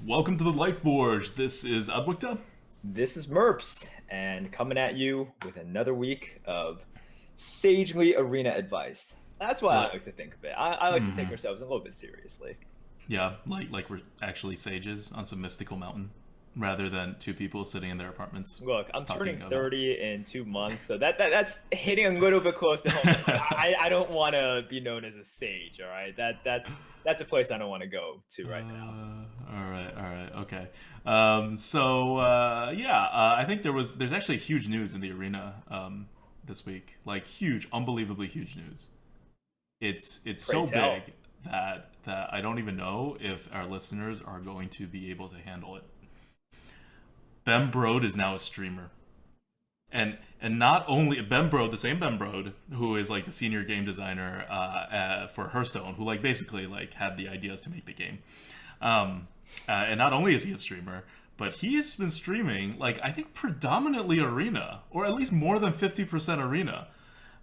Welcome to the Lightforge. This is ADWCTA. This is Merps, and coming at you with another week of sagely arena advice. That's why I like to think of it. I like to take ourselves a little bit seriously. Yeah, like we're actually sages on some mystical mountain, rather than two people sitting in their apartments Look, I'm talking turning about. 30 in 2 months, so that's hitting a little bit close to home. I don't want to be known as a sage, all right? That's a place I don't want to go to right now. All right, okay. I think there's actually huge news in the arena this week, like huge, unbelievably huge news. It's Pray so tell. big that I don't even know if our listeners are going to be able to handle it. Ben Brode is now a streamer. And not only Ben Brode, the same Ben Brode, who is like the senior game designer for Hearthstone, who like basically like had the ideas to make the game. And not only is he a streamer, but he has been streaming like I think predominantly arena, or at least more than 50% arena.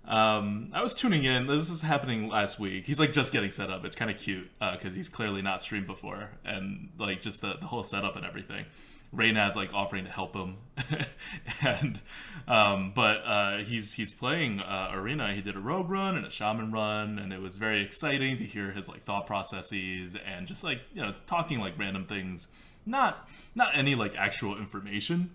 I was tuning in. This is happening last week. He's like just getting set up. It's kind of cute because he's clearly not streamed before, and like just the whole setup and everything. Reynad's like offering to help him, and he's playing arena. He did a rogue run and a shaman run, and it was very exciting to hear his like thought processes and just like talking like random things, not any like actual information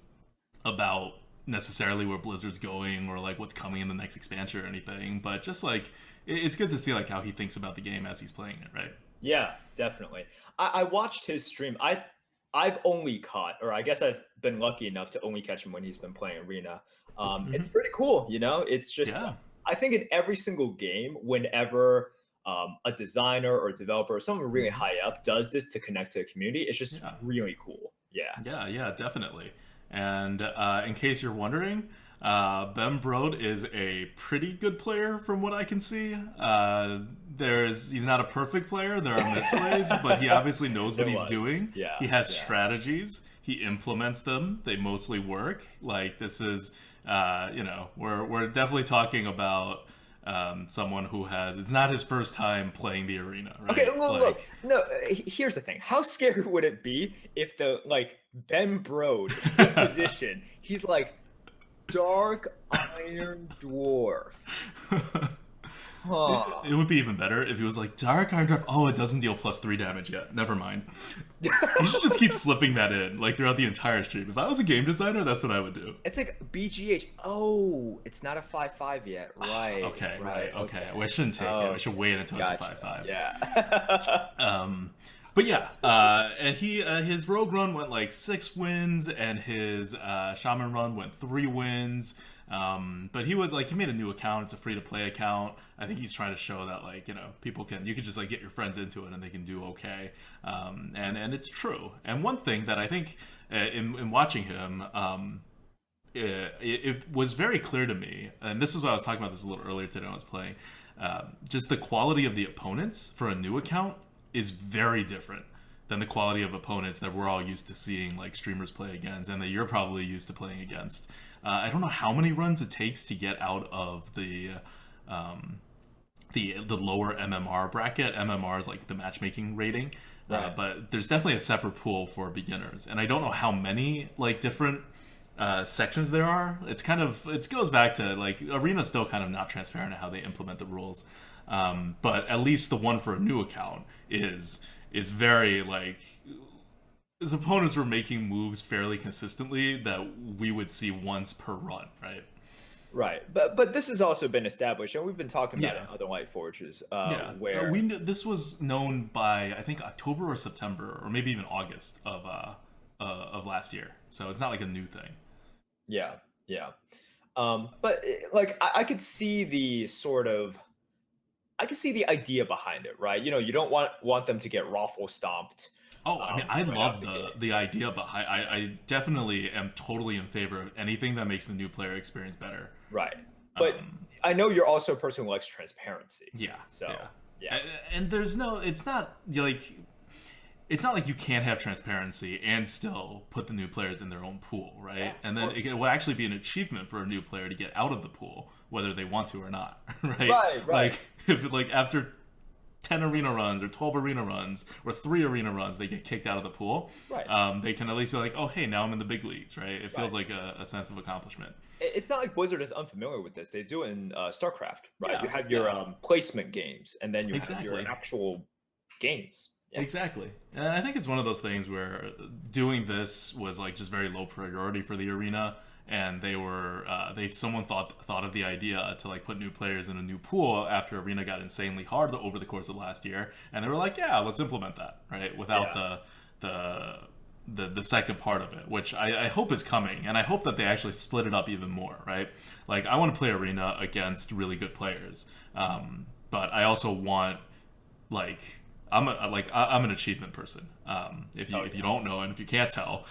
about necessarily where Blizzard's going or like what's coming in the next expansion or anything, but just like it's good to see like how he thinks about the game as he's playing it, right? Yeah, definitely. I watched his stream. I've only caught, or I guess I've been lucky enough to only catch him when he's been playing Arena. It's pretty cool, you know. It's just Yeah, I think in every single game, whenever a designer or a developer or someone really high up does this to connect to a community, it's just yeah, really cool. Yeah. yeah, definitely. And in case you're wondering, Ben Brode is a pretty good player from what I can see. He's not a perfect player. There are misplays, but he obviously knows what There he's was. doing. Yeah. He has Yeah. strategies. He implements them. They mostly work. Like this is, we're definitely talking about someone who has. It's not his first time playing the arena, Okay, right? look. No, here's the thing. How scary would it be if the like Ben Brode in this position, he's like Dark Iron Dwarf. Huh. It would be even better if he was like Dark Iron Dwarf. Oh, it doesn't deal +3 damage yet. Never mind. You should just keep slipping that in, like throughout the entire stream. If I was a game designer, that's what I would do. It's like BGH. Oh, it's not a 5/5 yet. Right. Okay, Right. okay. Well, I shouldn't take it. I should wait until it's a Gotcha. 5/5. Yeah. But yeah, and he his rogue run went like 6 wins, and his shaman run went 3 wins. But he made a new account. It's a free to play account. I think he's trying to show that like you can just like get your friends into it and they can do okay. And it's true. And one thing that I think in watching him, it was very clear to me, and this is what I was talking about this a little earlier today when I was playing. Just the quality of the opponents for a new account is very different than the quality of opponents that we're all used to seeing like streamers play against and that you're probably used to playing against. I don't know how many runs it takes to get out of the lower MMR bracket. MMR is like the matchmaking rating, Right. but there's definitely a separate pool for beginners, and I don't know how many like different sections there are. It goes back to like Arena's still kind of not transparent in how they implement the rules, but at least the one for a new account is very like his opponents were making moves fairly consistently that we would see once per run, right? Right. But this has also been established, and we've been talking about it Yeah, in other Light Forges, yeah. where This was known by I think October or September or maybe even August of last year, so it's not like a new thing. yeah, yeah. But like I could see I could see the idea behind it, right? You know, you don't want them to get raffle stomped Oh, I mean, I right out love the gate. the idea, but I definitely am totally in favor of anything that makes the new player experience better. Right. But Um, I know you're also a person who likes transparency. yeah, So, yeah, yeah. and there's no, it's not like you can't have transparency and still put the new players in their own pool, Yeah, right? And of then course. it will actually be an achievement for a new player to get out of the pool, whether they want to or not, right? Right, right. Like if like after 10 arena runs or 12 arena runs or 3 arena runs, they get kicked out of the pool. Right. They can at least be like, oh, hey, now I'm in the big leagues, right? It feels Right. like a sense of accomplishment. It's not like Blizzard is unfamiliar with this. They do it in StarCraft, right? You Yeah, have your yeah, placement games, and then you have your exactly. actual games. Yeah. Exactly. And I think it's one of those things where doing this was like just very low priority for the arena, and they were someone thought of the idea to like put new players in a new pool after arena got insanely hard over the course of last year, and they were like, yeah, let's implement that, right? Without Yeah. the the second part of it, which I hope is coming, and I hope that they actually split it up even more, right? Like I want to play arena against really good players, but I also want like I'm an achievement person. If you Yeah. don't know and if you can't tell,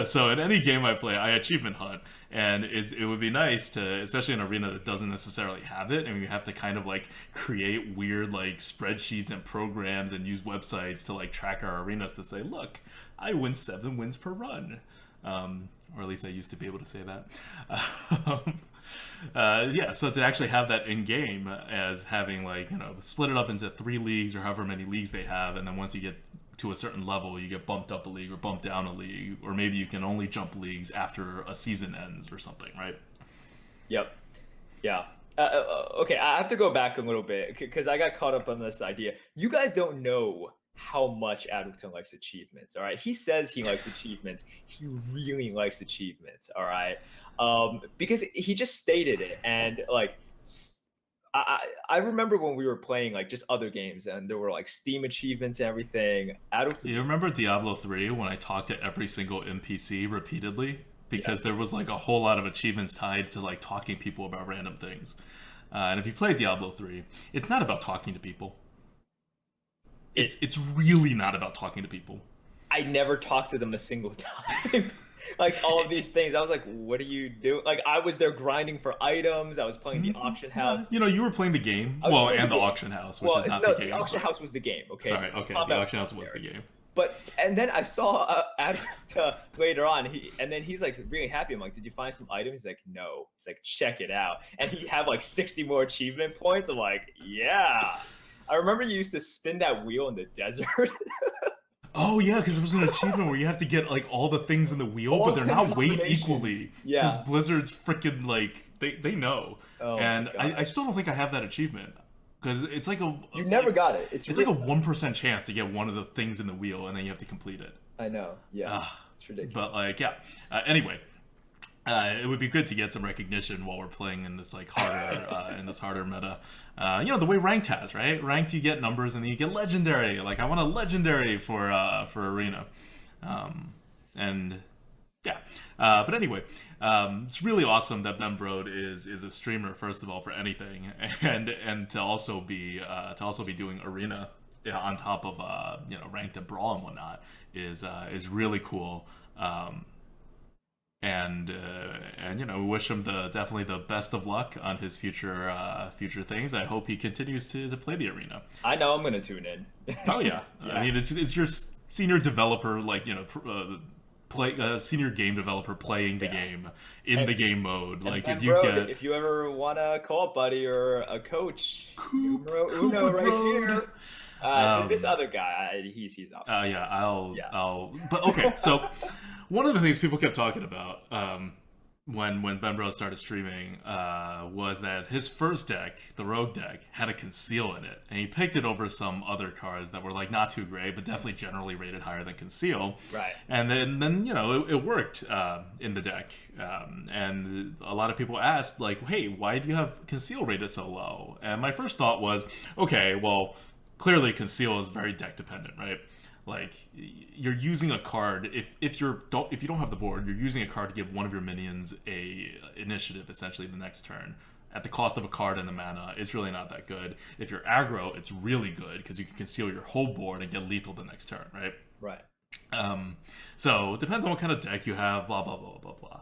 so in any game I play, I achievement hunt, and it would be nice to, especially in an arena that doesn't necessarily have it, and you have to kind of like create weird like spreadsheets and programs and use websites to like track our arenas to say, look, I win 7 wins per run, or at least I used to be able to say that. Um, yeah, so to actually have that in game as having like split it up into 3 leagues or however many leagues they have, and then once you get to a certain level, you get bumped up a league or bumped down a league, or maybe you can only jump leagues after a season ends or something, right? Yep. Yeah. Okay, I have to go back a little bit because I got caught up on this idea. You guys don't know how much Adwicton likes achievements. All right, he says he likes achievements. He really likes achievements. All right, because he just stated it, and like. I remember when we were playing like just other games and there were like Steam achievements and everything. Adults, You remember Diablo 3 when I talked to every single NPC repeatedly? yeah, Because there was like a whole lot of achievements tied to like talking people about random things. And if you play Diablo 3, it's not about talking to people. it. It's really not about talking to people. I never talked to them a single time. Like all of these things, I was like, "What do you do?" Like I was there grinding for items. I was playing the auction house. You were playing the game. I was Well, playing and the the game. auction house, which Well, is not the no, the game. auction But... house was the game. Okay, Sorry, okay, the combat auction house was the commentary. game. But and then I saw later on. He's like really happy. I'm like, "Did you find some items?" He's like, "No." He's like, "Check it out." And he had like 60 more achievement points. I'm like, "Yeah." I remember you used to spin that wheel in the desert. Oh yeah, because there was an achievement where you have to get like all the things in the wheel, All but they're 10 not weighed combinations. equally. Because Yeah. Blizzard's freaking like they know, Oh my and I god. still don't think I have that achievement because it's like You never got it. it's like a 1% chance to get one of the things in the wheel, and then you have to complete it. I know. Yeah. Ah, It's ridiculous. but like yeah. Anyway, it would be good to get some recognition while we're playing in this like harder in this harder meta. The way ranked has, right? Ranked, you get numbers and then you get legendary. Like I want a legendary for arena, and yeah. But anyway, it's really awesome that Ben Brode is a streamer first of all for anything, and to also be doing arena, yeah, on top of ranked and brawl and whatnot is really cool. And we wish him definitely the best of luck on his future things. I hope he continues to play the arena. I know I'm gonna tune in. Oh yeah, Yeah. I mean it's your senior developer, like play senior game developer playing the Yeah. game in And- the game mode. And Like Ben if you Brode, get if you ever want a co-op buddy or a coach, Coop, Uno Cooper right Brode. here. This other guy, he's out. Yeah, Yeah. But okay, so one of the things people kept talking about when Ben Brode started streaming was that his first deck, the Rogue deck, had a Conceal in it, and he picked it over some other cards that were like not too great, but definitely generally rated higher than Conceal. Right. And then it worked in the deck, and a lot of people asked like, hey, why do you have Conceal rated so low? And my first thought was, okay, well, clearly Conceal is very deck dependent, right? Like you're using a card if you don't have the board, you're using a card to give one of your minions a initiative essentially the next turn at the cost of a card and the mana. It's really not that good. If you're aggro, it's really good because you can conceal your whole board and get lethal the next turn, right? Right. So it depends on what kind of deck you have, blah blah blah blah blah.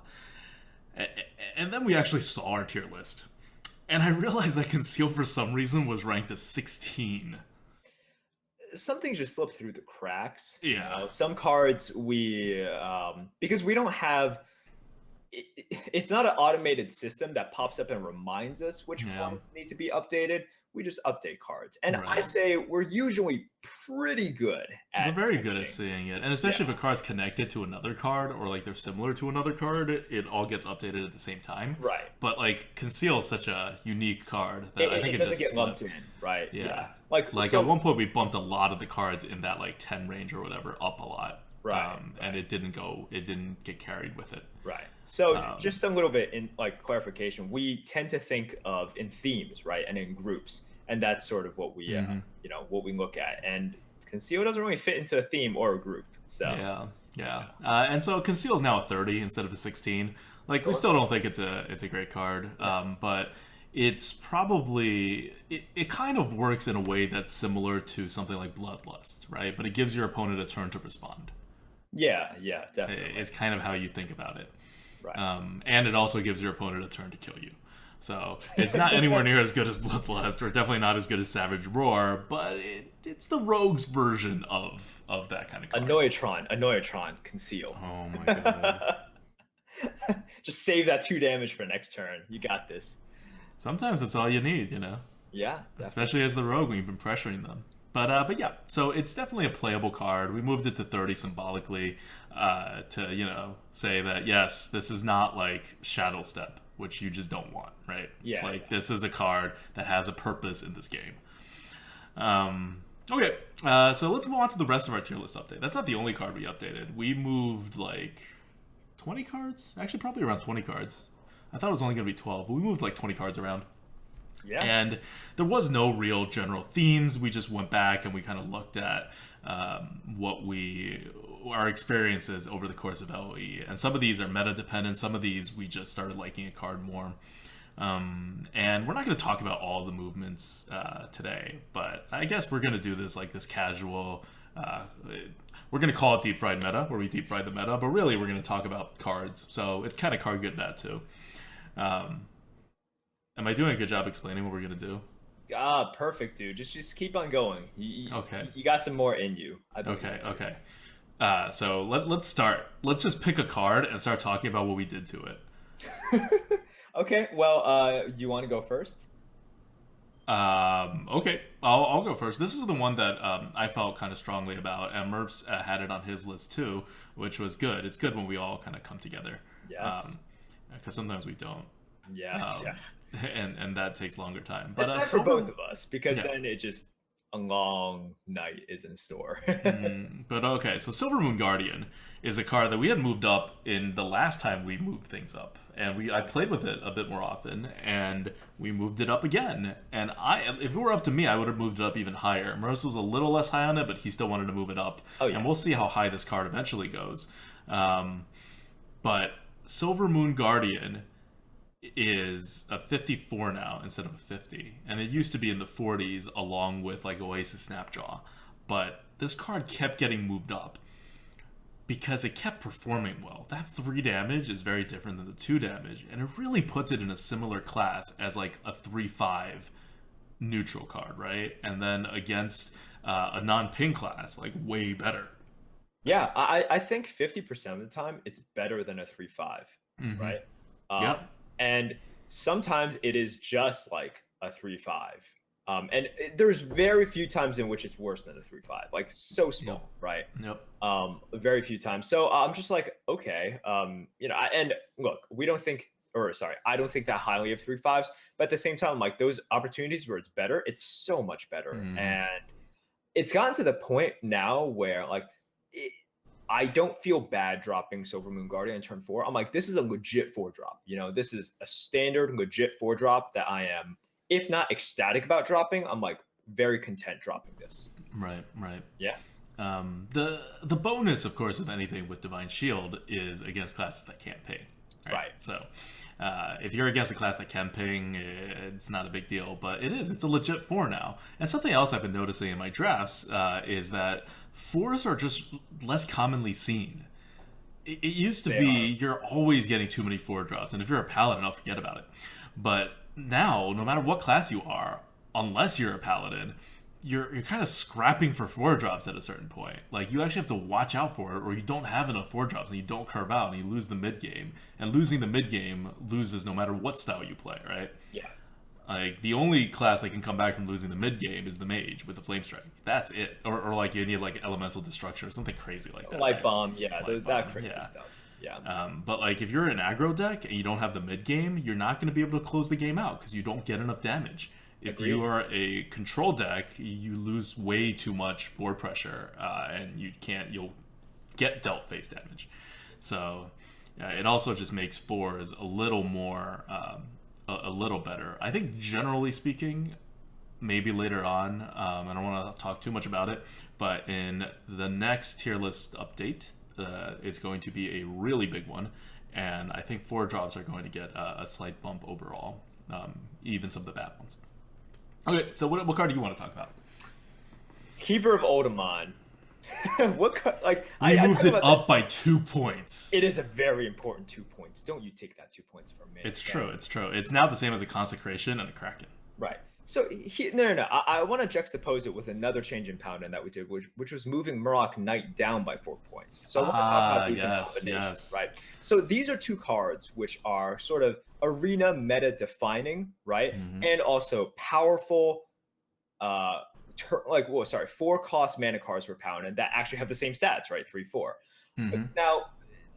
And then we actually saw our tier list, and I realized that Conceal for some reason was ranked as 16. Some things just slip through the cracks. Yeah. Some cards we because we don't have. It's not an automated system that pops up and reminds us which Yeah. cards need to be updated. we just update cards. And I Right. say we're usually pretty good We're at very good at catching. seeing it, and especially if a card's connected to another card or like they're similar to another card, it all gets updated at the same time. Right. But like Conceal is such a unique card that I think It it doesn't just get lumped slipped. in, right? Yeah. Like So at one point we bumped a lot of the cards in that like 10 range or whatever up a lot. right, And right. it didn't get carried with it. Right. So Um, just a little bit in like clarification, we tend to think of in themes, right, and in groups, and that's sort of what we, mhm. what we look at. And conceal doesn't really fit into a theme or a group. So Yeah, yeah. And so Conceal's now a 30 instead of a 16. Like we sure. still don't think it's a great card, but it's probably it kind of works in a way that's similar to something like Bloodlust, right? But it gives your opponent a turn to respond. Yeah, definitely. It's kind of how you think about it. Right. And it also gives your opponent a turn to kill you. So it's not anywhere near as good as Bloodlust, or definitely not as good as Savage Roar, but it's the rogue's version of that kind of card. Annoyatron, conceal. Oh my god. Just save that 2 damage for next turn. You got this. Sometimes that's all you need, you know, Yeah, definitely. especially as the rogue when you've been pressuring them. But yeah, so it's definitely a playable card. We moved it to 30 symbolically to say that yes, this is not like Shadow Step, which you just don't want, right? Yeah, Like yeah. this is a card that has a purpose in this game. Okay, so let's move on to the rest of our tier list update. That's not the only card we updated. We moved like 20 cards, actually probably around 20 cards. I thought it was only going to be 12, but we moved like 20 cards around. Yeah. And there was no real general themes. We just went back and we kind of looked at our experiences over the course of LOE. And some of these are meta dependent. Some of these we just started liking a card more. And we're not going to talk about all the movements today, but I guess we're going to do this like this casual. We're going to call it deep fried meta, where we deep fried the meta, but really we're going to talk about cards. So it's kind of card good bad too. Am I doing a good job explaining what we're gonna do? Perfect, dude. Just keep on going. Okay. You got some more in you. I believe. Okay. So let's start. Let's just pick a card and start talking about what we did to it. Okay. Well, you want to go first? Okay. I'll go first. This is the one that I felt kind of strongly about, and Merps had it on his list too, which was good. It's good when we all kind of come together. Yes. Because sometimes we don't. Yes. Yeah. And that takes longer time. It's But bad for both of us because Yeah. then it just a long night is in store. But okay, so Silver Moon Guardian is a card that we had moved up in the last time we moved things up, and I played with it a bit more often, and we moved it up again. And if it were up to me, I would have moved it up even higher. Morose was a little less high on it, but he still wanted to move it up. Oh, yeah. And we'll see how high this card eventually goes. But Silver Moon Guardian is a 54 now instead of a 50, and it used to be in the 40s along with like Oasis Snapjaw, but this card kept getting moved up because it kept performing well. That 3 damage is very different than the 2 damage, and it really puts it in a similar class as like a 3/5 neutral card, right? And then against a non-ping class, like way better. Yeah, I think 50% of the time it's better than a 3/5, Mhm. right? Yep. And sometimes it is just like a 3/5. There's very few times in which it's worse than a 3/5, like so small, right? Yep. Very few times. So I'm just like, okay, and look, we don't think, or sorry, I don't think that highly of 3/5s, but at the same time, like those opportunities where it's better, it's so much better, Mhm. and it's gotten to the point now where like I don't feel bad dropping Silver Moon Guardian in turn 4. I'm like, this is a legit 4-drop. This is a standard legit 4-drop that I am, if not ecstatic about dropping, I'm like very content dropping this. Right. Yeah. The bonus, of course, of anything with Divine Shield is against classes that can't ping. Right. So if you're against a class that can ping, it's not a big deal, but it's a legit 4 now. And something else I've been noticing in my drafts is that 4s are just less commonly seen. It used to be you're always getting too many 4-drops, and if you're a paladin, I'll forget about it. But now, no matter what class you are, unless you're a paladin, you're kind of scrapping for 4-drops at a certain point. Like, you actually have to watch out for it, or you don't have enough 4-drops, and you don't curve out, and you lose the mid game. And losing the mid game loses no matter what style you play, right? Yeah. Like the only class that can come back from losing the mid game is the mage with the flame strike. That's it. Or like you need like elemental destruction or something crazy like that. Light Right? bomb, yeah, Light that bomb, crazy yeah. stuff. Yeah. But like if you're an aggro deck and you don't have the mid game, you're not going to be able to close the game out because you don't get enough damage. If Agreed. you are a control deck, you lose way too much board pressure, and you'll get dealt face damage. So it also just makes fours a little more, a little better. I think generally speaking, maybe later on, I don't want to talk too much about it, but in the next tier list update, it's going to be a really big one, and I think 4 drops are going to get a slight bump overall, even some of the bad ones. Okay, so what card do you want to talk about? Keeper of Oldemon. What like We I moved talk it about up by 2 points. It is a very important 2 points. Don't you take that 2 points from me. It's okay? true. It's true. It's now the same as a Consecration and a Kraken. Right. So no. I want to juxtapose it with another change in Paladin that we did, which was moving Murloc Knight down by 4 points. So I want to talk about these in combination, right? So these are 2 cards which are sort of arena meta defining, right? Mm-hmm. And also powerful, 4 cost mana cards for Paladin that actually have the same stats, right? 3/4. Mm-hmm. Now,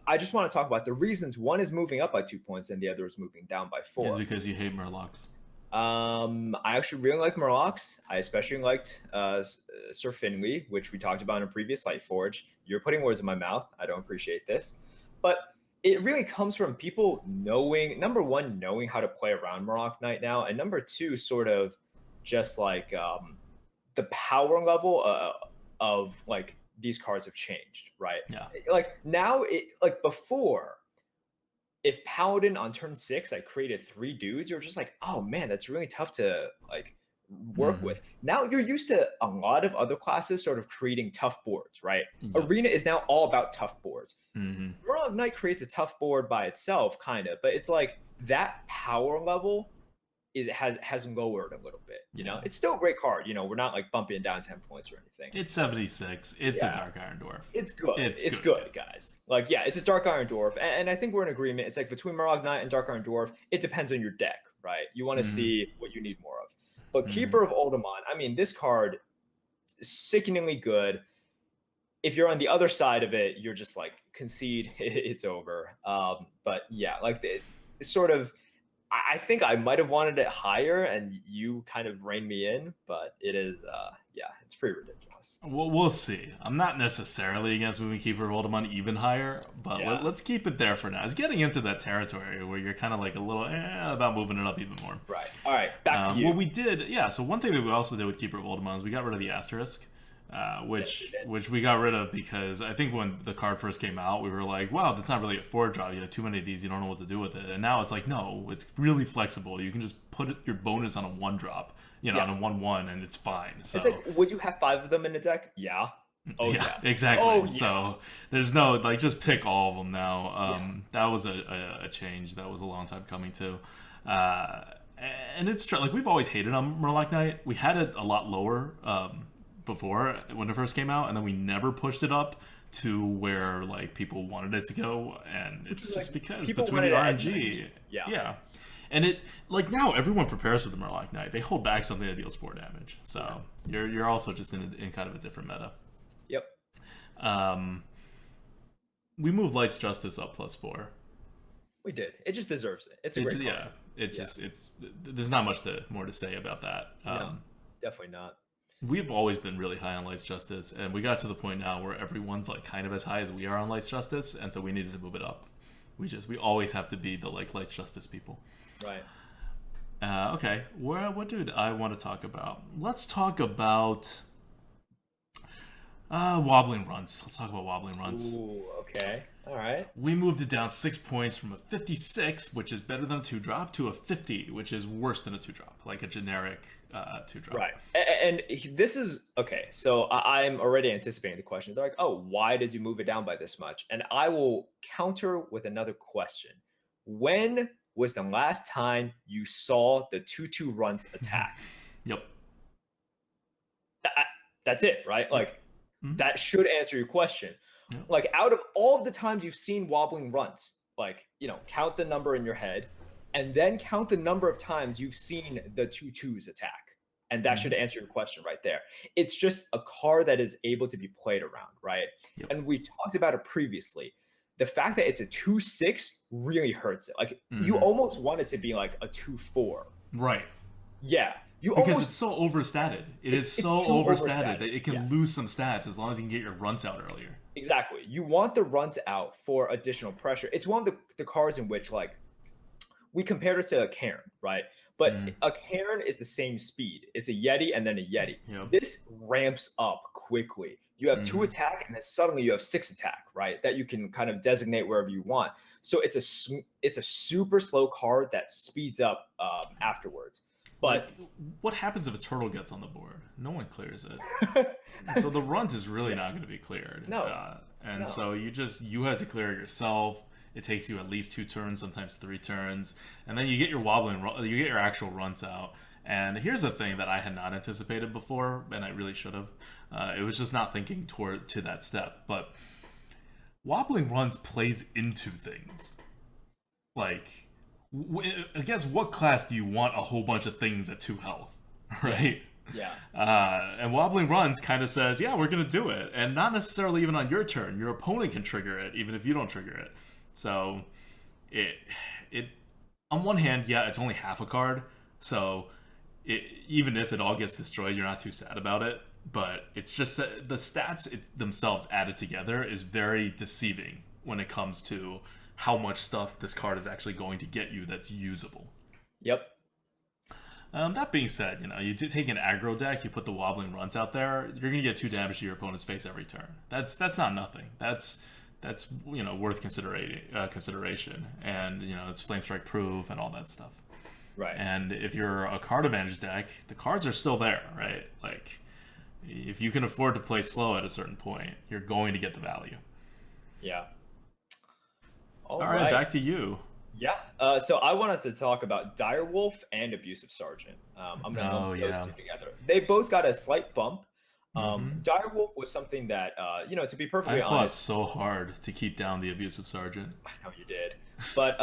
I just want to talk about the reasons one is moving up by 2 points and the other is moving down by 4. It's because you hate Murlocs. I actually really like Murlocs. I especially liked Sir Finley, which we talked about in a previous Lightforge. You're putting words in my mouth. I don't appreciate this. But it really comes from people knowing, number one, knowing how to play around Murloc Knight now, and number two, sort of just like the power level of like these cards have changed, right? Yeah. Like now, like before, if Paladin on turn 6 I created 3 dudes, you're just like, oh man, that's really tough to like work with. Now you're used to a lot of other classes sort of creating tough boards, right? Yep. Arena is now all about tough boards. Mm-hmm. Murloc Knight creates a tough board by itself, kind of, but it's like that power level has lowered a little bit. You know, it's still a great card. You know, we're not like bumping it down 10 points or anything. It's 76. It's a Dark Iron Dwarf. It's good. It's good, guys. Like, yeah, it's a Dark Iron Dwarf, and I think we're in agreement. It's like between Murloc Knight and Dark Iron Dwarf, it depends on your deck, right? You want to see what you need more of. But Keeper of Oldemon, I mean, this card is sickeningly good. If you're on the other side of it, you're just like concede, it's over. But yeah, like it's sort of. I think I might have wanted it higher, and you kind of reined me in, but it is, it's pretty ridiculous. We'll see. I'm not necessarily against moving Keeper of Oldemon even higher, but let's keep it there for now. It's getting into that territory where you're kind of like a little about moving it up even more. Right. All right, back to you. Well, we did, so one thing that we also did with Keeper of Oldemon is we got rid of the asterisk. Which we got rid of because I think when the card first came out, we were like, wow, that's not really a 4-drop. You have too many of these, you don't know what to do with it. And now it's like, no, it's really flexible. You can just put your bonus on a 1-drop, on a 1/1, and it's fine. So it's like, would you have 5 of them in a deck? Yeah. Oh, yeah. Exactly. Oh, yeah. So there's no, like, just pick all of them now. That was a change. That was a long time coming, too. And it's true. Like, we've always hated on Murloc Knight. We had it a lot lower, before when it first came out, and then we never pushed it up to where like people wanted it to go, and it's just like, because between the RNG, and it like now everyone prepares for the Murloc Knight. They hold back something that deals 4 damage, so you're also just in kind of a different meta. Yep. We moved Light's Justice up +4. We did. It just deserves it. It's a great card. It's there's not much more to say about that. No, definitely not. We've always been really high on Light's Justice, and we got to the point now where everyone's like kind of as high as we are on Light's Justice, and so we needed to move it up. We always have to be the like Light's Justice people. Right. Okay. What did I want to talk about? Let's talk about wobbling runs. Let's talk about wobbling runs. Ooh, okay. All right. We moved it down 6 points from a 56, which is better than a 2-drop, to a 50, which is worse than a 2-drop, like a generic 2-drop. Right. And this is okay. So I'm already anticipating the question. They're like, oh, why did you move it down by this much? And I will counter with another question. When was the last time you saw the 2/2 runs attack? Yep. That's it, right? Like, that should answer your question. Yep. Like, out of all of the times you've seen wobbling runs, like, count the number in your head. and then count the number of times you've seen the 2/2s attack. And that should answer your question right there. It's just a card that is able to be played around, right? Yep. And we talked about it previously. The fact that it's a 2/6 really hurts it. Like you almost want it to be like a 2/4. Right. Yeah. Because it's so overstated. It's so overstated that it can yes. lose some stats as long as you can get your runs out earlier. Exactly. You want the runs out for additional pressure. It's one of the cards in which, like, we compared it to a Cairn, right? But a Cairn is the same speed. It's a Yeti and then a Yeti. Yep. This ramps up quickly. You have 2 attack, and then suddenly you have 6 attack, right? That you can kind of designate wherever you want. So it's a super slow card that speeds up afterwards. But like, what happens if a turtle gets on the board? No one clears it. So the runt is really not going to be cleared. No. So you have to clear it yourself. It takes you at least 2 turns, sometimes 3 turns, and then you get your you get your actual runs out. And here's the thing that I had not anticipated before, and I really should have. It was just not thinking to that step. But wobbling runs plays into things. Like, against what class do you want a whole bunch of things at 2 health, right? Yeah. And wobbling runs kind of says, yeah, we're going to do it. And not necessarily even on your turn. Your opponent can trigger it, even if you don't trigger it. So, it on one hand, yeah, it's only half a card. So, even if it all gets destroyed, you're not too sad about it. But it's just the stats themselves added together is very deceiving when it comes to how much stuff this card is actually going to get you that's usable. Yep. That being said, you take an aggro deck, you put the wobbling runs out there, you're going to get 2 damage to your opponent's face every turn. That's not nothing. That's worth consideration, and it's flame strike proof and all that stuff. Right. And if you're a card advantage deck, the cards are still there, right? Like, if you can afford to play slow at a certain point, you're going to get the value. Yeah. All right, back to you. Yeah. So I wanted to talk about Direwolf and Abusive Sergeant. I'm going to lump those 2 together. They both got a slight bump. Direwolf was something that, to be perfectly honest, I fought so hard to keep down the Abusive Sergeant. I know you did. But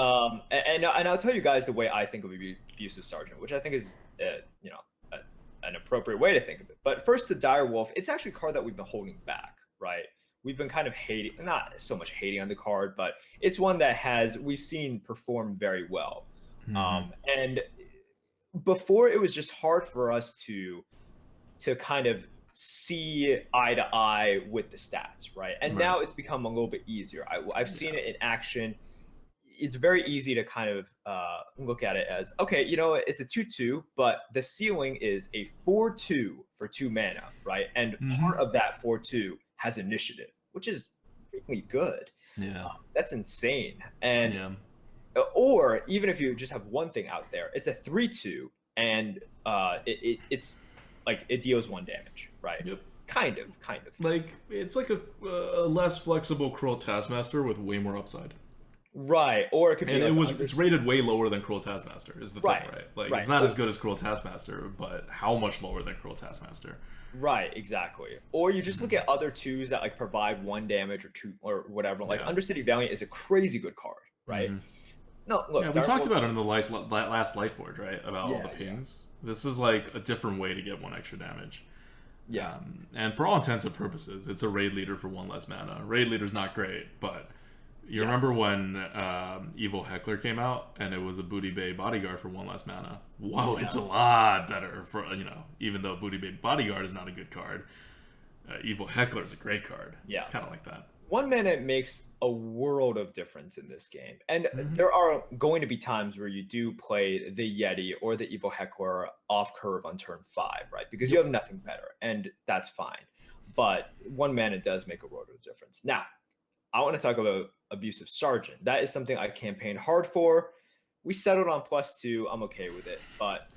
and I'll tell you guys the way I think of Abusive Sergeant, which I think is an appropriate way to think of it. But first, the Direwolf, it's actually a card that we've been holding back, right? We've been kind of not so much hating on the card, but it's one that we've seen perform very well. And before, it was just hard for us to kind of see eye to eye with the stats, right? And now it's become a little bit easier. I've seen it in action. It's very easy to kind of look at it as, okay, it's a 2/2, but the ceiling is a 4/2 for 2 mana, right? And part of that 4/2 has initiative, which is really good. Yeah. That's insane. And or even if you just have one thing out there, it's a 3/2, and it's like it deals 1 damage, right? Yep. Kind of. Like, it's like a less flexible Cruel Taskmaster with way more upside. Right, or it could be. And it's rated way lower than Cruel Taskmaster is the thing, right? Like, it's not as good as Cruel Taskmaster, but how much lower than Cruel Taskmaster? Right, exactly. Or you just look at other 2s that like provide 1 damage or 2 or whatever. Like Undercity Valiant is a crazy good card, right? No, look. Yeah, we talked about it in the last Lightforge, right? About all the pings. This is like a different way to get 1 extra damage. Yeah. And for all intents and purposes, it's a raid leader for 1 less mana. Raid leader's not great, but you remember when Evil Heckler came out and it was a Booty Bay Bodyguard for 1 less mana? Whoa, it's a lot better for, even though Booty Bay Bodyguard is not a good card, Evil Heckler is a great card. Yeah. It's kind of like that. 1 mana makes a world of difference in this game. And there are going to be times where you do play the Yeti or the Evil Heckler off curve on turn 5, right? Because you have nothing better, and that's fine. But 1 mana does make a world of difference. Now, I want to talk about Abusive Sergeant. That is something I campaigned hard for. We settled on +2. I'm okay with it. But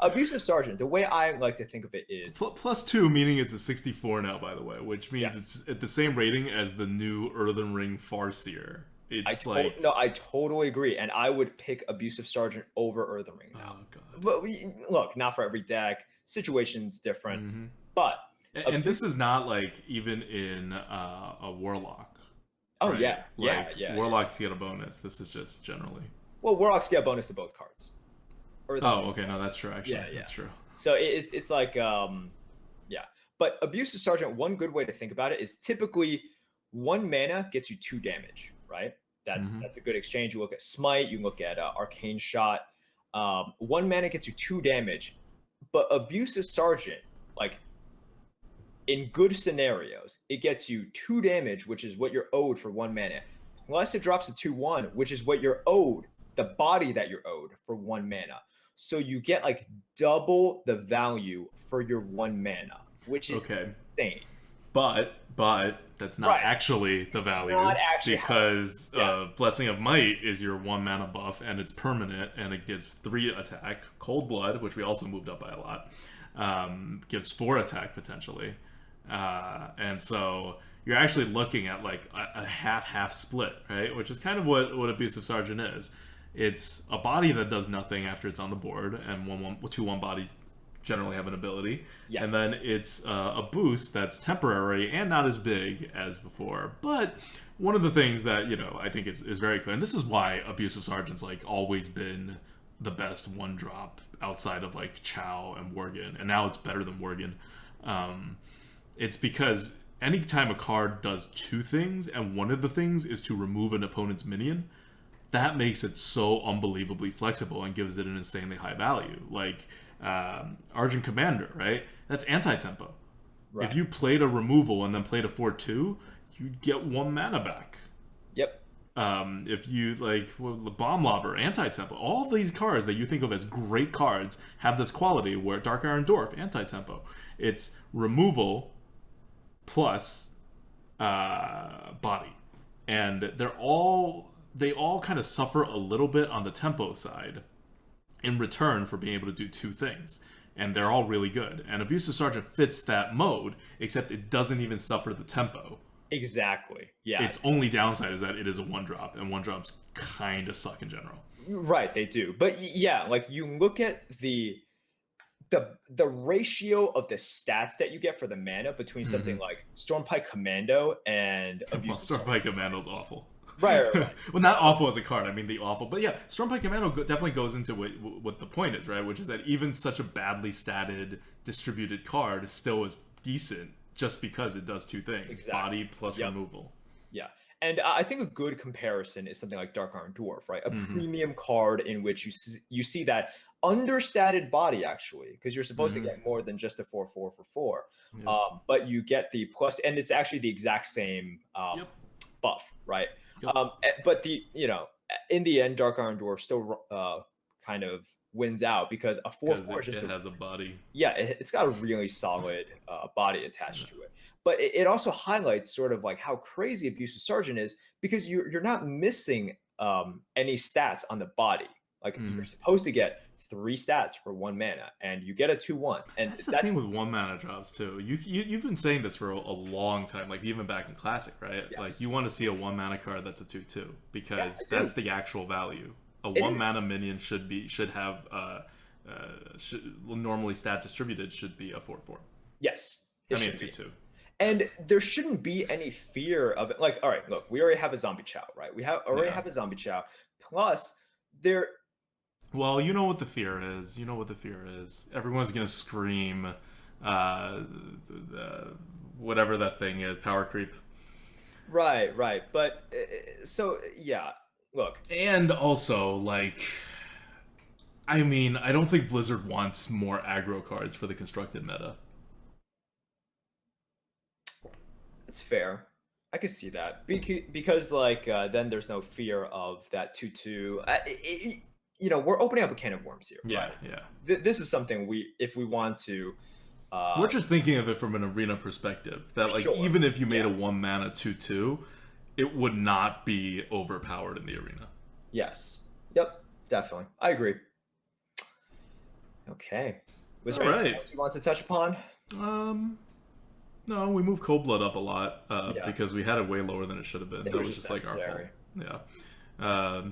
Abusive Sergeant, the way I like to think of it is... +2, meaning it's a 64 now, by the way, which means it's at the same rating as the new Earthen Ring Farseer. I totally agree. And I would pick Abusive Sergeant over Earthen Ring now. Oh, God. But look, not for every deck. Situation's different. But... And this is not like even in a Warlock. Oh, right? yeah. Warlocks get a bonus. This is just generally. Well, Warlocks get a bonus to both cards. Or Oh, okay, no, that's true. Actually, yeah, yeah. that's true. So it's like yeah. But Abusive Sergeant, one good way to think about it is typically 1 mana gets you 2 damage, right? That's a good exchange. You look at Smite, you look at Arcane Shot. 1 mana gets you 2 damage, but Abusive Sergeant, like in good scenarios, it gets you 2 damage, which is what you're owed for 1 mana. Plus, it drops to 2/1, which is what you're owed, the body that you're owed for 1 mana. So you get like double the value for your 1 mana, which is Okay, insane. but that's not Right. actually the value, Not actually because Yes. Blessing of Might is your 1 mana buff and it's permanent and it gives 3 attack. Cold Blood, which we also moved up by a lot, gives 4 attack potentially, and so you're actually looking at like a half split, right? Which is kind of what Abusive Sergeant is. It's a body that does nothing after it's on the board, and 2/1 bodies generally have an ability. Yes. And then it's a boost that's temporary and not as big as before. But one of the things that, I think is very clear, and this is why Abusive Sergeant's like always been the best 1-drop outside of like Chow and Worgen, and now it's better than Worgen. It's because anytime a card does 2 things, and one of the things is to remove an opponent's minion, that makes it so unbelievably flexible and gives it an insanely high value. Like Argent Commander, right? That's anti-tempo. Right. If you played a removal and then played a 4/2, you'd get 1 mana back. Yep. If you like Bomb Lobber, anti-tempo, all these cards that you think of as great cards have this quality where Dark Iron Dwarf, anti-tempo. It's removal plus body, and they all kind of suffer a little bit on the tempo side in return for being able to do 2 things, and they're all really good. And Abusive Sergeant fits that mode, except it doesn't even suffer the tempo. Exactly. Yeah. Its only downside is that it is a 1-drop, and 1-drops kind of suck in general. Right, they do. But yeah, like you look at the ratio of the stats that you get for the mana between something like Stormpike Commando and Well, Stormpike Commando's awful. Right. Well, not awful as a card. I mean the awful, but yeah, Stormpike Commando definitely goes into what the point is, right? Which is that even such a badly statted, distributed card still is decent just because it does 2 things: Exactly. body plus removal. Yeah. And I think a good comparison is something like Dark Iron Dwarf, right? A premium card in which you see that understated body, actually, because you're supposed to get more than just a 4/4 for 4. Yep. But you get the plus, and it's actually the exact same buff, right? Yep. But in the end, Dark Iron Dwarf still kind of wins out because a 4/4 just has a body. Yeah, it's got a really solid body attached to it. But it also highlights sort of like how crazy Abusive Sergeant is, because you're not missing any stats on the body. Like you're supposed to get 3 stats for 1 mana, and you get a 2/1. And that's the thing with 1 mana drops too. You've been saying this for a long time, like even back in Classic, right? Yes. Like you want to see a 1 mana card that's a 2/2 because Yeah, that's the actual value. A 1 mana minion should have normally stat distributed should be a 4/4. Yes, I mean a 2/2. And there shouldn't be any fear of it. Like, all right, look, we already have a Zombie Chow, right? We already have a Zombie Chow. Plus, there. Well, you know what the fear is. Everyone's gonna scream, whatever that thing is, power creep. Right. But so yeah, look. And also, like, I mean, I don't think Blizzard wants more aggro cards for the constructed meta. It's fair. I could see that because like then there's no fear of that 2/2. We're opening up a can of worms here. Yeah, right? yeah. This is something if we want to. We're just thinking of it from an arena perspective. That like even if you made a 1 mana 2/2, it would not be overpowered in the arena. Yes. Yep. Definitely. I agree. Okay. Was there anything else you want to touch upon? No, we moved Cold Blood up a lot because we had it way lower than it should have been. That was just like our fault. Yeah.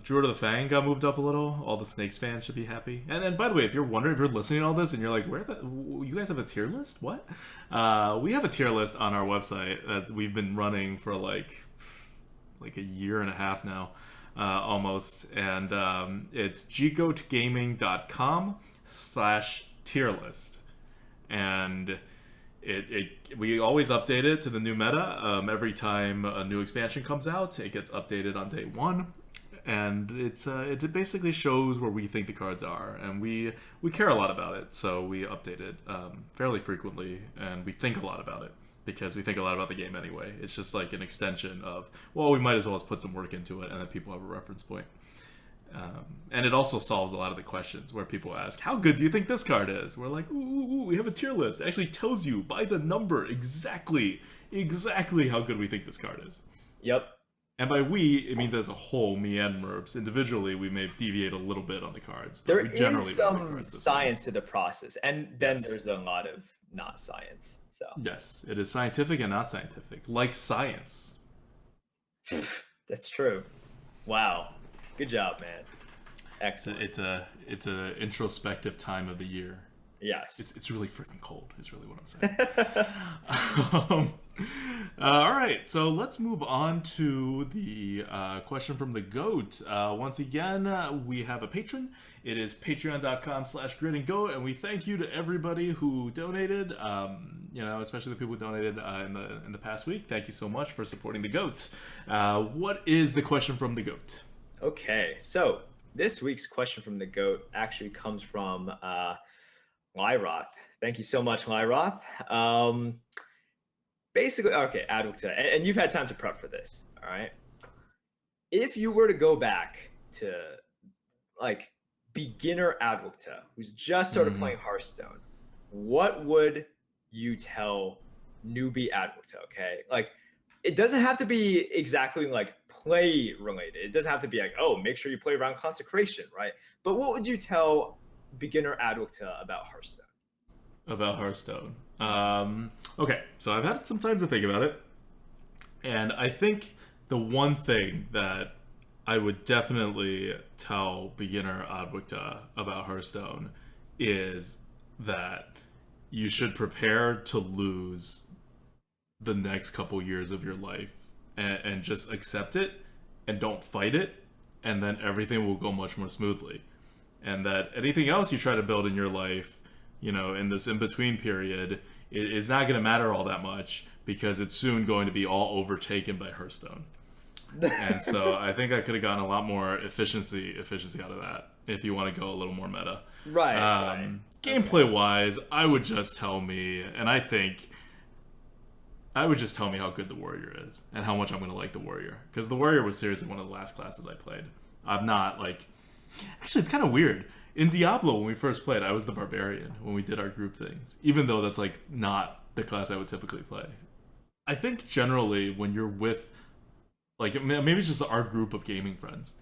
Druid of the Fang got moved up a little. All the Snakes fans should be happy. And by the way, if you're wondering, if you're listening to all this and you're like, you guys have a tier list? What? We have a tier list on our website that we've been running for like a year and a half now. almost, and it's ggoatgaming.com/tier list, and we always update it to the new meta. Every time a new expansion comes out, it gets updated on day one, and it basically shows where we think the cards are, and we care a lot about it, so we update it fairly frequently, and we think a lot about it because we think a lot about the game anyway. It's just like an extension of, well, we might as well just put some work into it, and then people have a reference point. And it also solves a lot of the questions where people ask, how good do you think this card is? We're like, ooh, we have a tier list. It actually tells you by the number exactly how good we think this card is. Yep. And by we, it means as a whole, me and Merps. Individually, we may deviate a little bit on the cards. But There we generally is build the some cards the science to the process, and then Yes. there's a lot of not science. So Yes, it is scientific and not scientific, like science. that's true. Wow, good job, man. Excellent. It's a introspective time of the year. Yes. It's really freaking cold, is really what I'm saying. All right, so let's move on to the question from the GOAT. Once again, we have a patron. It is patreon.com/gridandgoat, and we thank you to everybody who donated, especially the people who donated in the past week. Thank you so much for supporting the GOAT. What is the question from the GOAT? Okay, so this week's question from the GOAT actually comes from Lyroth. Thank you so much, Lyroth. Basically, okay, ADWCTA, and you've had time to prep for this, all right? If you were to go back to, like, beginner ADWCTA, who's just started playing Hearthstone, what would you tell newbie ADWCTA, okay? Like, it doesn't have to be exactly, like, play related. It doesn't have to be like, oh, make sure you play around Consecration, right? But what would you tell beginner ADWCTA about Hearthstone? About Hearthstone. Okay, so I've had some time to think about it, and I think the one thing that I would definitely tell beginner ADWCTA about Hearthstone is that you should prepare to lose the next couple years of your life, and just accept it and don't fight it, and then everything will go much more smoothly. And that anything else you try to build in your life, in this in-between period, is not going to matter all that much, because it's soon going to be all overtaken by Hearthstone. And so I think I could have gotten a lot more efficiency out of that, if you want to go a little more meta. Right. Gameplay-wise, I would just tell me, how good the Warrior is, and how much I'm going to like the Warrior. Because the Warrior was seriously one of the last classes I played. I'm not, Actually, it's kind of weird. In Diablo, when we first played, I was the Barbarian when we did our group things. Even though that's, not the class I would typically play. I think, generally, when you're with, maybe it's just our group of gaming friends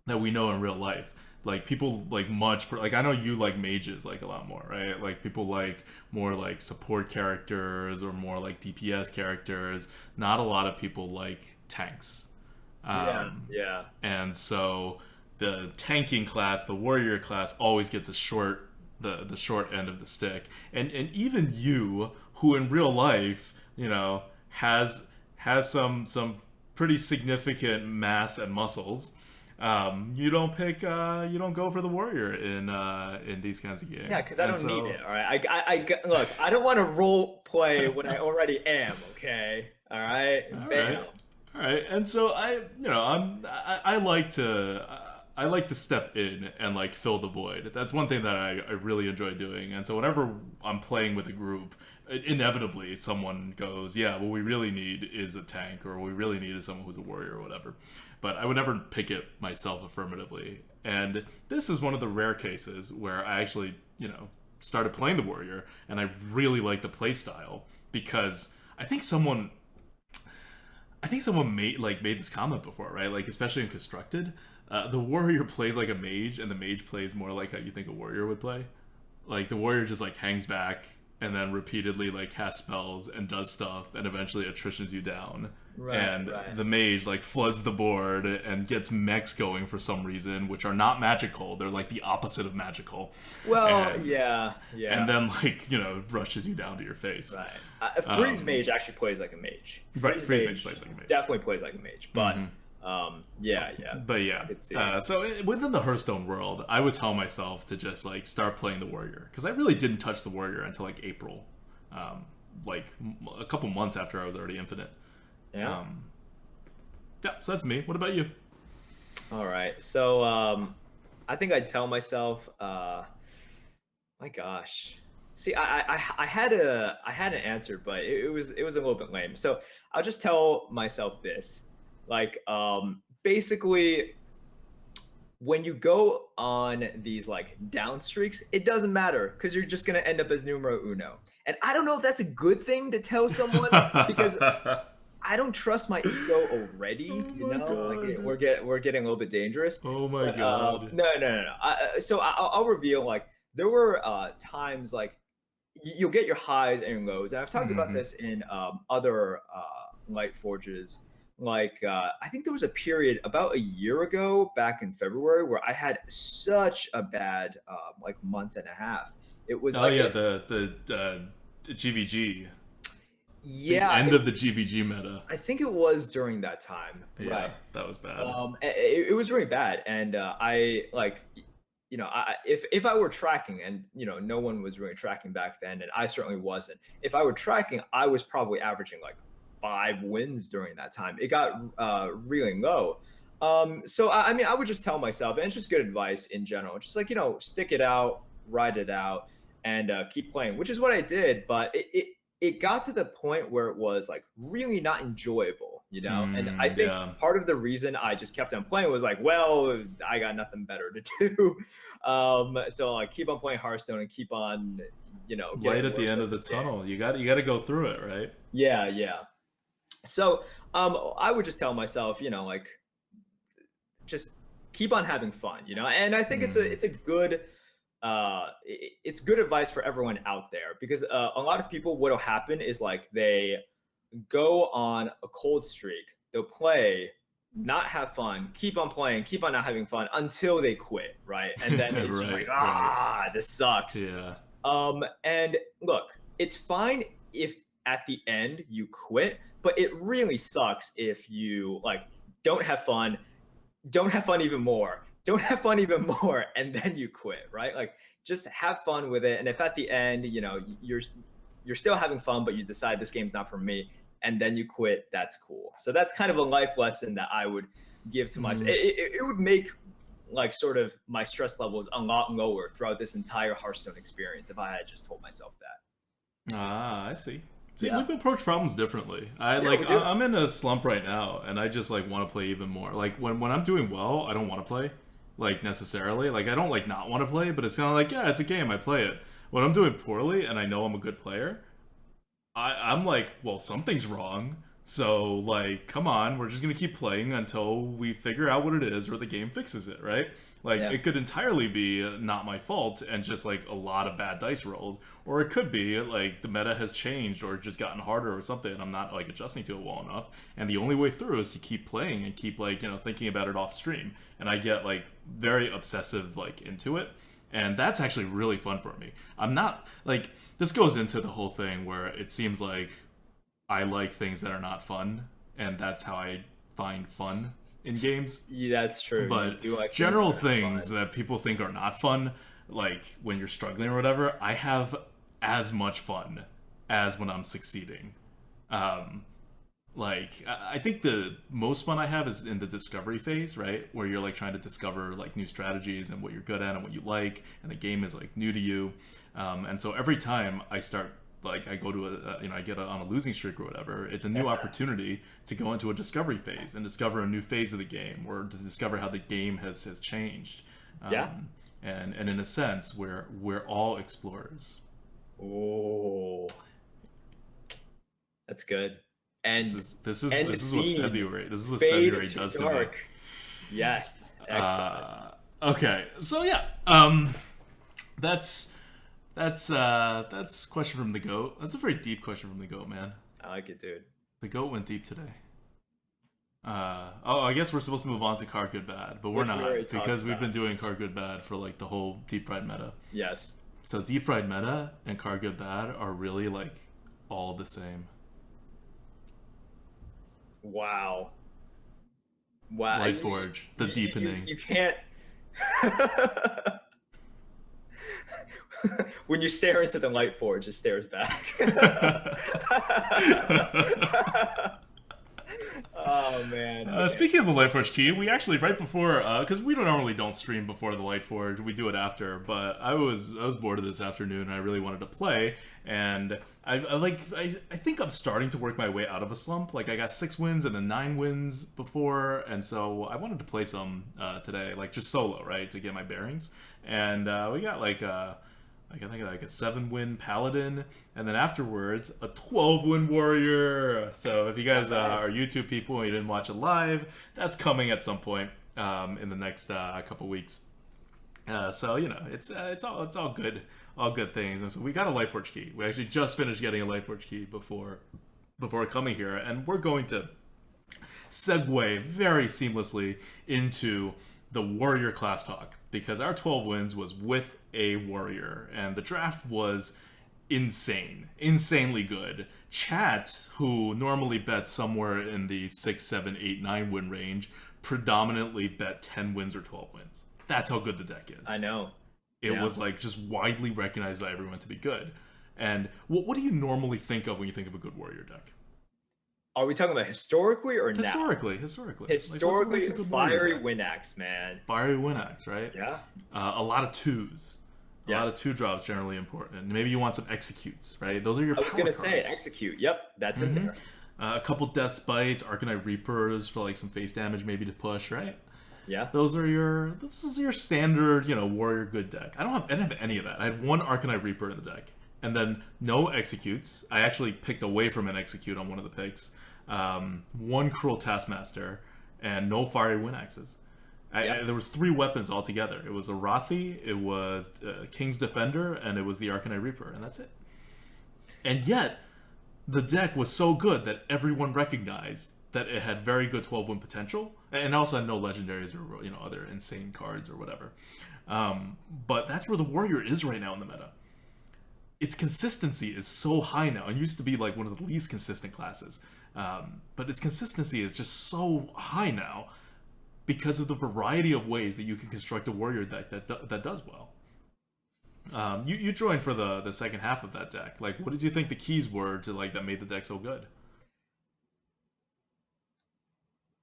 that we know in real life. People I know you like mages, a lot more, right? People like more, support characters, or more, DPS characters. Not a lot of people like tanks. Yeah. And so the tanking class, the warrior class, always gets the short end of the stick. And even you, who in real life, has some pretty significant mass and muscles, you don't go for the warrior in these kinds of games. Yeah, because I don't need it. All right, look, I don't want to role play when I already am. Okay, all right, bam. All right, and so I like to step in and fill the void. That's one thing that I really enjoy doing. And so whenever I'm playing with a group, inevitably someone goes, yeah, what we really need is a tank, or what we really need is someone who's a warrior or whatever. But I would never pick it myself affirmatively. And this is one of the rare cases where I actually, started playing the warrior, and I really like the play style, because I think someone made this comment before, right? Especially in Constructed. The warrior plays like a mage, and the mage plays more like how you think a warrior would play. The warrior just hangs back and then repeatedly casts spells and does stuff, and eventually attritions you down. Right. The mage floods the board and gets mechs going for some reason, which are not magical. They're the opposite of magical. Well, yeah. And then rushes you down to your face. Right. Freeze mage actually plays like a mage. Freeze mage plays like a mage. Definitely plays like a mage, but Yeah, yeah. But yeah, I could see. within the Hearthstone world, I would tell myself to just like start playing the warrior, because I really didn't touch the warrior until like April, a couple months after I was already infinite. Yeah. Yeah, so that's me. What about you? All right. So I think I'd tell myself, my gosh. See, I had an answer, but it was a little bit lame. So I'll just tell myself this. Like, basically, when you go on these like down streaks, it doesn't matter because you're just gonna end up as numero uno. And I don't know if that's a good thing to tell someone because I don't trust my ego already. Oh You my know, like god. we're getting a little bit dangerous. Oh my But god. no, no, no, no. So I'll reveal like there were times like you'll get your highs and your lows, and I've talked about Hmm. this in other light forges. Like I think there was a period about a year ago, back in February, where I had such a bad like month and a half. It was Oh like yeah, the GVG, the yeah, end of the GVG meta. I think it was during that time, right? Yeah, that was bad. It was really bad, and I like, if I were tracking, and no one was really tracking back then, and I certainly wasn't. If I were tracking, I was probably averaging like 5 wins during that time. It got really low. So I mean, I would just tell myself, and it's just good advice in general, just like stick it out, ride it out, and keep playing, which is what I did. But it got to the point where it was like really not enjoyable, and I think Yeah. part of the reason I just kept on playing was like, well, I got nothing better to do. So like keep on playing Hearthstone and keep on Light getting at the worse end at of the this game. tunnel. You got to go through it, right? Yeah, yeah. So I would just tell myself, like, just keep on having fun, and I think it's a good it's good advice for everyone out there, because a lot of people, what'll happen is like they go on a cold streak, they'll play, not have fun, keep on playing, keep on not having fun until they quit, right? And then it's just like, Right, right. this sucks. Yeah. And look, it's fine if at the end you quit, but it really sucks if you like don't have fun, don't have fun even more, don't have fun even more, and then you quit, right? Like just have fun with it. And if at the end, you're still having fun, but you decide this game's not for me, and then you quit, that's cool. So that's kind of a life lesson that I would give to myself. It would make like sort of my stress levels a lot lower throughout this entire Hearthstone experience if I had just told myself that. Ah, I see. See, Yeah. we approach problems differently. Yeah, we do. I'm in a slump right now, and I just like want to play even more. Like when I'm doing well, I don't want to play, like necessarily. Like I don't like not want to play, but it's kind of like, yeah, it's a game, I play it. When I'm doing poorly and I know I'm a good player, I'm like, well, something's wrong. So like, come on, we're just gonna keep playing until we figure out what it is, or the game fixes it, right? Like Yeah. it could entirely be not my fault and just like a lot of bad dice rolls, or it could be like the meta has changed or just gotten harder or something, and I'm not like adjusting to it well enough. And the only way through is to keep playing and keep like thinking about it off stream. And I get like very obsessive like into it, and that's actually really fun for me. I'm not like, this goes into the whole thing where it seems like I like things that are not fun, and that's how I find fun in games. Yeah, that's true. You But do like things general that are not things fun. that people think are not fun, like when you're struggling or whatever, I have as much fun as when I'm succeeding. Um, I think the most fun I have is in the discovery phase, right? Where you're like trying to discover like new strategies and what you're good at and what you like, and the game is like new to you. And so every time I start, like I go to I get on a losing streak or whatever, it's a new opportunity to go into a discovery phase and discover a new phase of the game, or to discover how the game has changed. Yeah. And in a sense, we're all explorers. Oh, that's good. This And is this is end this is what scene. February. This is what Fade February to does to me. dark. Yes. Excellent. Okay, so yeah, that's that's question from the goat. That's a very deep question from the goat, man. I like it, dude. The goat went deep today. I guess we're supposed to move on to car good bad, but we're Which we already not, talked because we've about. been doing car good bad for like the whole deep fried meta. Yes. So deep fried meta and car good bad are really like all the same. Wow. Wow, Lightforge, the deepening. you can't. When you stare into the light forge, it stares back. Oh man. Okay. Speaking of the Lightforge key, we actually right before, because we don't normally don't stream before the Lightforge, we do it after. But I was bored of this afternoon, and I really wanted to play. And I think I'm starting to work my way out of a slump. Like I got 6 wins and then 9 wins before, and so I wanted to play some today, like just solo, right, to get my bearings. And we got I think like a 7-win paladin, and then afterwards a 12-win warrior. So if you guys are YouTube people and you didn't watch it live, that's coming at some point in the next couple weeks. So you know it's all good things. And so we got a Lightforge key. We actually just finished getting a Lightforge key before coming here, and we're going to segue very seamlessly into the warrior class talk, because our 12 wins was with a warrior, and the draft was insanely good. Chat, who normally bets somewhere in the 6, 7, 8, 9 win range, predominantly bet 10 wins or 12 wins. That's how good the deck is. I know. It was like just widely recognized by everyone to be good. And what do you normally think of when you think of a good warrior deck? Are we talking about historically or now? Historically. Historically, what's a good Fiery warrior deck? Winax, man. Fiery Winax, right? Yeah. A lot of 2s. A lot of 2 drops generally important. Maybe you want some executes, right? Those are your I was power gonna say cards. execute. Yep, that's in there. A couple Death Spites, Arcanite Reapers for like some face damage maybe to push, right? Yeah. This is your standard, warrior good deck. I didn't have any of that. I had 1 Arcanite Reaper in the deck. And then no executes. I actually picked away from an execute on one of the picks. 1 Cruel Taskmaster, and no Fiery Winaxes. There were 3 weapons altogether. It was a Arathi, it was King's Defender, and it was the Arcanite Reaper, and that's it. And yet, the deck was so good that everyone recognized that it had very good 12-win potential, and also had no legendaries or other insane cards or whatever. But that's where the warrior is right now in the meta. Its consistency is so high now. It used to be like one of the least consistent classes. But its consistency is just so high now because of the variety of ways that you can construct a warrior deck that does well. You joined for the second half of that deck. Like, what did you think the keys were to that made the deck so good?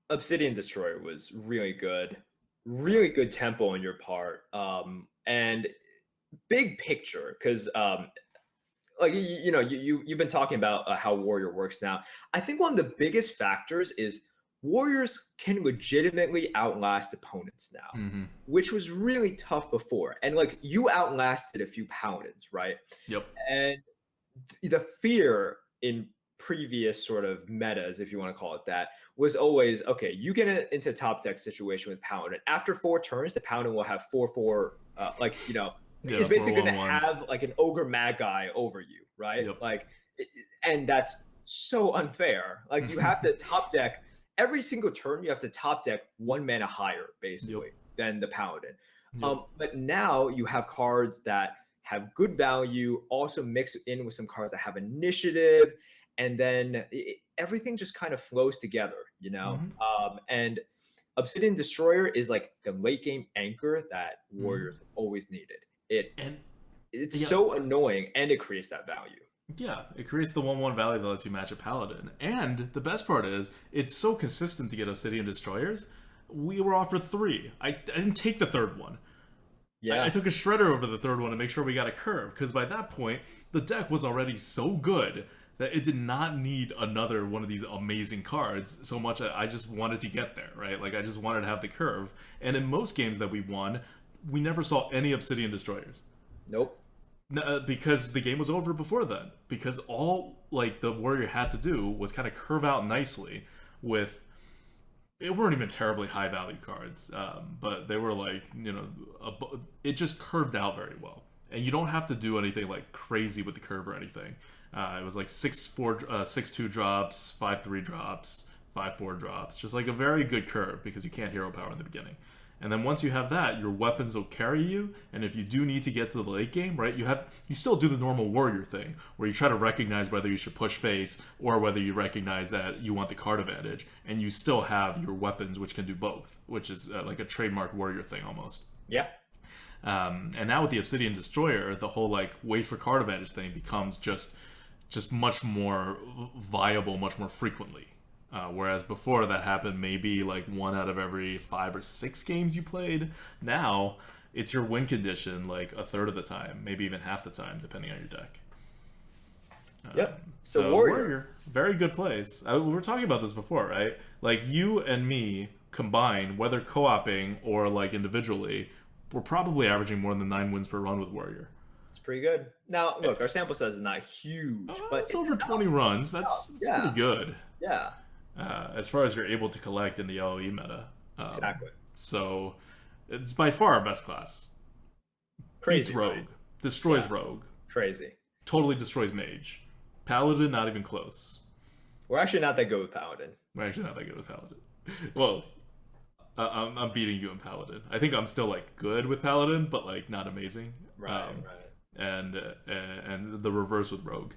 Obsidian Destroyer was really good tempo on your part, and big picture, because you've been talking about how warrior works now. I think one of the biggest factors is warriors can legitimately outlast opponents now, which was really tough before. And you outlasted a few paladins, right? Yep. And the fear in previous sort of metas, if you want to call it that, was always, okay, you get into a top deck situation with paladin. After 4 turns, the paladin will have 4/4, it's basically going to have an ogre mad guy over you, right? Yep. And that's so unfair. You have to top deck every single turn. You have to top deck 1 mana higher, basically, than the paladin. But now you have cards that have good value, also mix in with some cards that have initiative, and then everything just kind of flows together, and Obsidian Destroyer is the late game anchor that warriors have always needed. It's so annoying, and it creates that value. Yeah, it creates the 1/1 value that lets you match a paladin. And the best part is, it's so consistent to get Obsidian Destroyers. We were offered 3. I didn't take the 3rd one. Yeah, I took a shredder over the 3rd one to make sure we got a curve, because by that point, the deck was already so good that it did not need another one of these amazing cards so much. I just wanted to get there, right? I just wanted to have the curve. And in most games that we won, we never saw any Obsidian Destroyers. Nope. Because the game was over before then. Because all the warrior had to do was kind of curve out nicely with... It weren't even terribly high value cards, but they were it just curved out very well. And you don't have to do anything crazy with the curve or anything. It was 6/2 drops, 5/3 drops, 5/4 drops. Just a very good curve, because you can't hero power in the beginning. And then once you have that, your weapons will carry you. And if you do need to get to the late game, right, you still do the normal warrior thing, where you try to recognize whether you should push face or whether you recognize that you want the card advantage. And you still have your weapons, which can do both, which is like a trademark warrior thing almost. Yeah. And now with the Obsidian Destroyer, the whole like wait for card advantage thing becomes just much more viable, much more frequently. Whereas before that happened maybe like 1 out of every 5 or 6 games you played. Now it's your win condition like a third of the time, maybe even half the time, depending on your deck. Yep. So Warrior, very good plays. We were talking about this before, right? Like you and me combined, whether co-oping or like individually, we're probably averaging more than 9 wins per run with Warrior. It's pretty good. Now, look, our sample size is not huge, but it's over 20 runs. That's pretty good. Yeah. As far as you're able to collect in the LOE meta. Exactly. So it's by far our best class. Crazy. Beats Rogue. Destroys Rogue. Crazy. Totally destroys Mage. Paladin, not even close. We're actually not that good with Paladin. We're actually not that good with Paladin. Well, I'm beating you in Paladin. I think I'm still like good with Paladin, but like not amazing. Right. And the reverse with Rogue.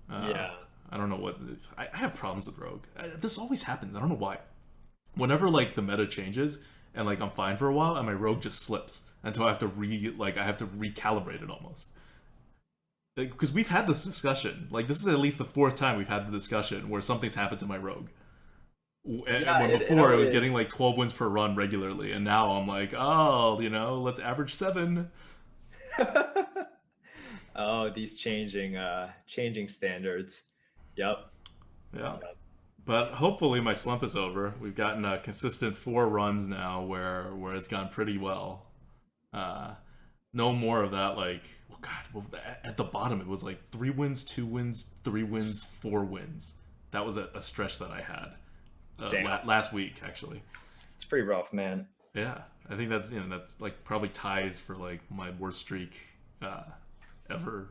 Yeah. I don't know what I have problems with Rogue. This always happens. I don't know why. Whenever like the meta changes and like I'm fine for a while, and my Rogue just slips until I have to recalibrate it almost. Because we've had this discussion. Like this is at least the 4th time we've had the discussion where something's happened to my Rogue. When before it was getting like 12 wins per run regularly, and now I'm like, oh, let's average 7. Oh, these changing standards. Yep. Yeah. Yep. But hopefully my slump is over. We've gotten a consistent 4 runs now where it's gone pretty well. No more of that like, oh God, at the bottom it was like 3 wins, 2 wins, 3 wins, 4 wins. That was a stretch that I had last week actually. It's pretty rough, man. Yeah, I think that's that's like probably ties for like my worst streak ever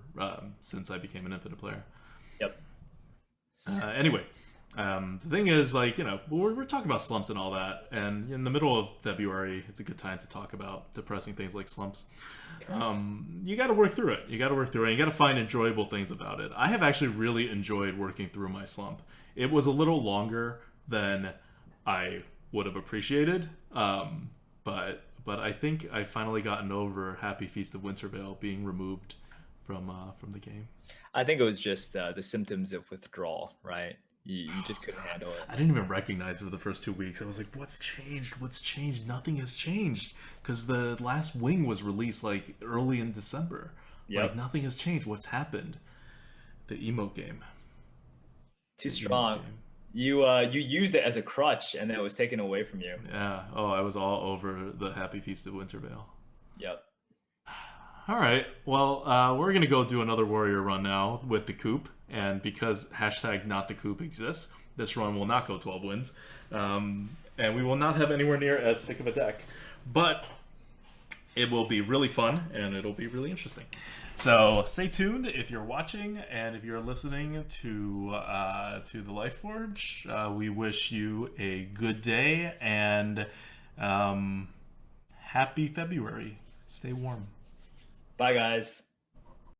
since I became an Infinite player. Yep. Anyway, the thing is, like, we're talking about slumps and all that, and in the middle of February, it's a good time to talk about depressing things like slumps. You got to work through it. You got to find enjoyable things about it. I have actually really enjoyed working through my slump. It was a little longer than I would have appreciated, but I think I finally gotten over Happy Feast of Wintervale being removed from the game. I think it was just the symptoms of withdrawal, right? You just couldn't handle it. I didn't even recognize it for the first 2 weeks. I was like, what's changed? What's changed? Nothing has changed. Because the last wing was released like early in December. Yep. Like nothing has changed. What's happened? The emote game. Too strong. You used it as a crutch and then it was taken away from you. Yeah. Oh, I was all over the Happy Feast of Wintervale. Yep. All right. Well, we're going to go do another Warrior run now with the Coop. And because #NotTheCoop exists, this run will not go 12 wins. And we will not have anywhere near as sick of a deck. But it will be really fun, and it'll be really interesting. So stay tuned if you're watching, and if you're listening to the Lightforge. We wish you a good day, and happy February. Stay warm. Bye, guys.